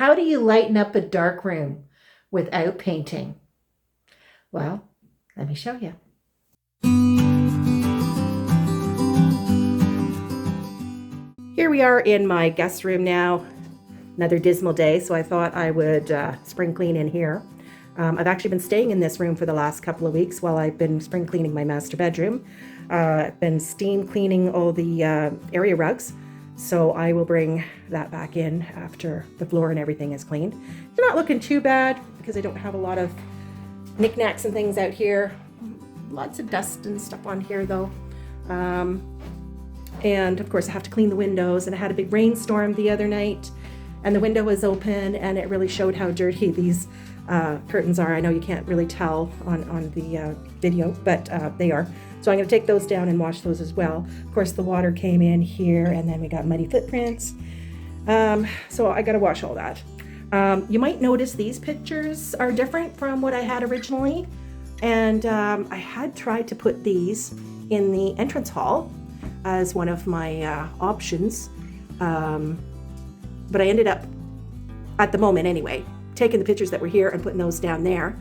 How do you lighten up a dark room without painting? Well, let me show you. Here we are in my guest room now. Another dismal day, so I thought I would spring clean in here. I've actually been staying in this room for the last couple of weeks while I've been spring cleaning my master bedroom. I've been steam cleaning all the area rugs, so I will bring that back in after the floor and everything is cleaned. It's not looking too bad because I don't have a lot of knickknacks and things out here. Lots of dust and stuff on here though. And of course I have to clean the windows, and I had a big rainstorm the other night and the window was open and it really showed how dirty these curtains are. I know you can't really tell on the video, but they are. So I'm going to take those down and wash those as well. Of course the water came in here and then we got muddy footprints. So I got to wash all that. You might notice these pictures are different from what I had originally. And I had tried to put these in the entrance hall as one of my options. But I ended up, at the moment anyway, taking the pictures that were here and putting those down there.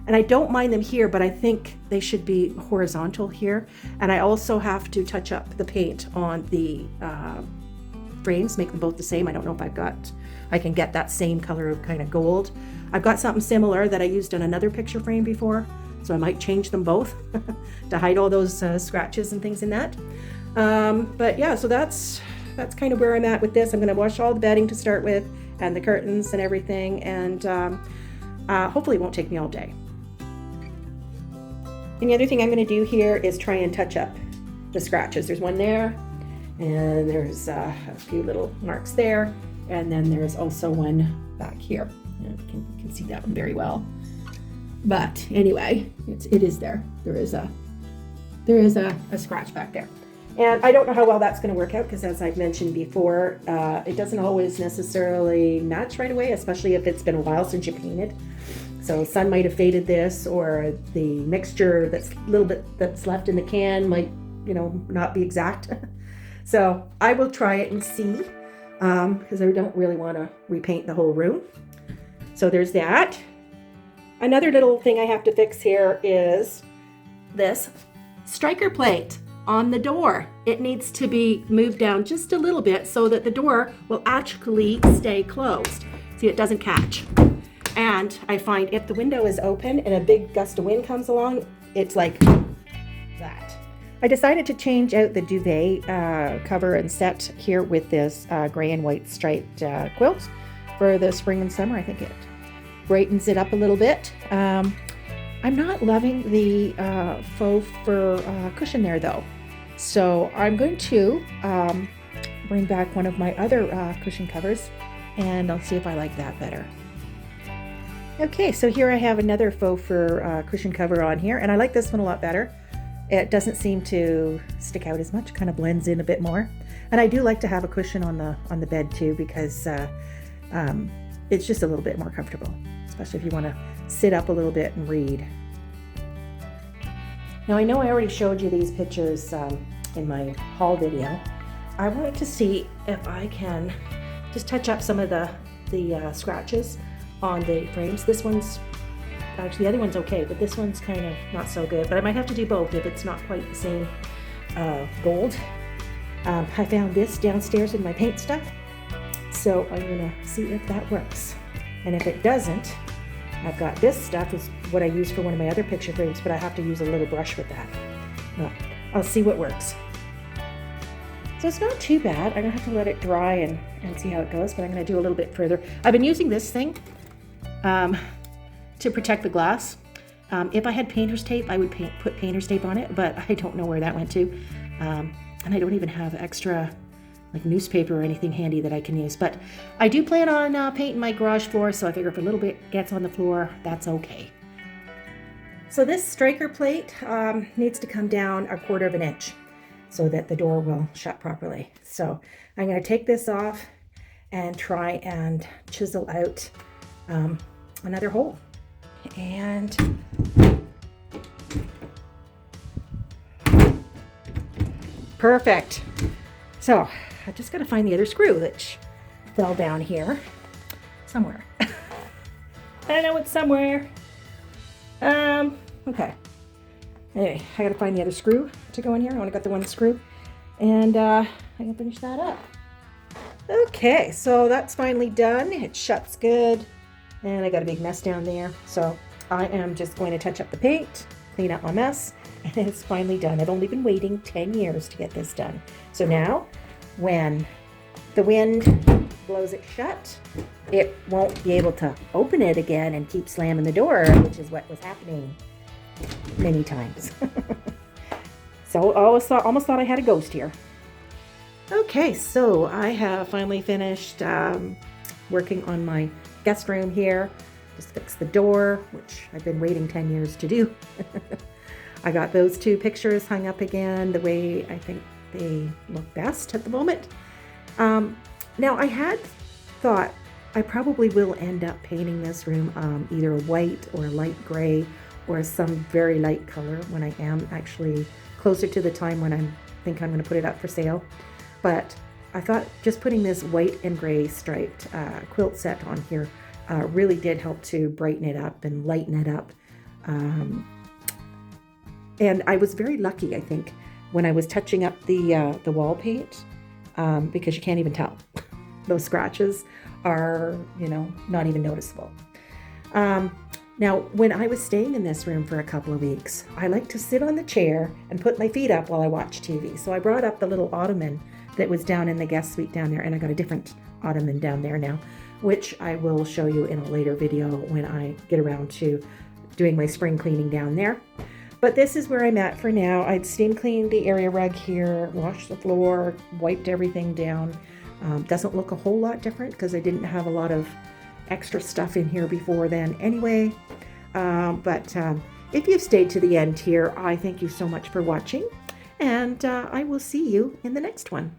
And I don't mind them here, but I think they should be horizontal here. And I also have to touch up the paint on the frames, make them both the same. I don't know if I can get that same color of kind of gold. I've got something similar that I used on another picture frame before, so I might change them both to hide all those scratches and things in that. But yeah, so that's kind of where I'm at with this. I'm going to wash all the bedding to start with and the curtains and everything, and hopefully it won't take me all day. And the other thing I'm going to do here is try and touch up the scratches. There's one there, and there's a few little marks there, and then there's also one back here. You can see that one very well. But anyway, it is there. There is a scratch back there. And I don't know how well that's going to work out because, as I've mentioned before, it doesn't always necessarily match right away, especially if it's been a while since you painted. So sun might have faded this, or the mixture that's a little bit that's left in the can might, not be exact. So I will try it and see, because I don't really want to repaint the whole room. So there's that. Another little thing I have to fix here is this striker plate on the door. It needs to be moved down just a little bit so that the door will actually stay closed. See, it doesn't catch. And I find if the window is open and a big gust of wind comes along, it's like that. I decided to change out the duvet cover and set here with this gray and white striped quilt for the spring and summer. I think it brightens it up a little bit. I'm not loving the faux fur cushion there though. So I'm going to bring back one of my other cushion covers, and I'll see if I like that better. Okay, so here I have another faux fur cushion cover on here, and I like this one a lot better. It doesn't seem to stick out as much, kind of blends in a bit more. And I do like to have a cushion on the bed too, because it's just a little bit more comfortable, especially if you want to sit up a little bit and read. Now I know I already showed you these pictures in my haul video. I wanted to see if I can just touch up some of the scratches on the frames. This one's, actually the other one's okay, but this one's kind of not so good. But I might have to do both if it's not quite the same gold. I found this downstairs in my paint stuff, so I'm gonna see if that works. And if it doesn't, I've got this stuff is what I use for one of my other picture frames, but I have to use a little brush with that. I'll see what works. So it's not too bad. I'm gonna have to let it dry and see how it goes, but I'm gonna do a little bit further. I've been using this thing to protect the glass. If I had painter's tape, I would put painter's tape on it, but I don't know where that went to. And I don't even have extra like newspaper or anything handy that I can use. But I do plan on painting my garage floor, so I figure if a little bit gets on the floor, that's okay. So this striker plate needs to come down 1/4 of an inch so that the door will shut properly. So I'm going to take this off and try and chisel out another hole. And perfect. So I just got to find the other screw that fell down here. somewhere. I know it's somewhere. Okay. Anyway, I gotta find the other screw to go in here. I only got the one screw. And I can finish that up. Okay, so that's finally done. It shuts good. And I got a big mess down there. So I am just going to touch up the paint, clean up my mess, and it's finally done. I've only been waiting 10 years to get this done. So now, when the wind blows it shut, it won't be able to open it again and keep slamming the door, which is what was happening many times. So I almost thought I had a ghost here. Okay, so I have finally finished working on my guest room here. Just fixed the door, which I've been waiting 10 years to do. I got those two pictures hung up again the way I think they look best at the moment. Now I had thought I probably will end up painting this room either a white or a light gray or some very light color when I am actually closer to the time when I think I'm going to put it up for sale. But I thought just putting this white and gray striped quilt set on here really did help to brighten it up and lighten it up. And I was very lucky, I think, when I was touching up the wall paint, because you can't even tell. Those scratches are, not even noticeable. Now, when I was staying in this room for a couple of weeks, I like to sit on the chair and put my feet up while I watch TV. So I brought up the little ottoman that was down in the guest suite down there, and I got a different ottoman down there now, which I will show you in a later video when I get around to doing my spring cleaning down there. But this is where I'm at for now. I'd steam cleaned the area rug here, washed the floor, wiped everything down. Doesn't look a whole lot different because I didn't have a lot of extra stuff in here before then anyway. But if you've stayed to the end here, I thank you so much for watching, and I will see you in the next one.